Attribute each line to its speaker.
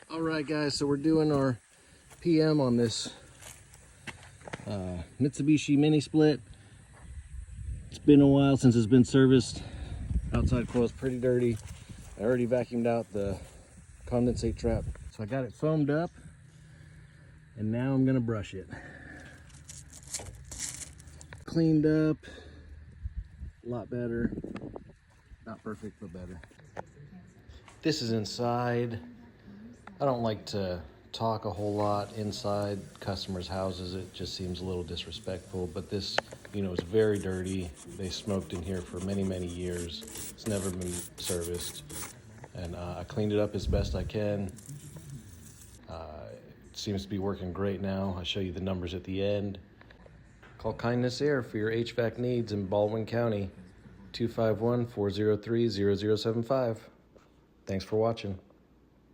Speaker 1: All right, guys, so we're doing our PM on this Mitsubishi mini split. It's been a while since it's been serviced. Outside coil's pretty dirty. I already vacuumed out the condensate trap. So I got it foamed up, and now I'm gonna brush it. Cleaned up, a lot better. Not perfect, but better. This is inside. I don't like to talk a whole lot inside customers' houses. It just seems a little disrespectful, but this, is very dirty. They smoked in here for many, many years. It's never been serviced. And I cleaned it up as best I can. It seems to be working great now. I'll show you the numbers at the end. Call Kindness Air for your HVAC needs in Baldwin County, 251-403-0075. Thanks for watching.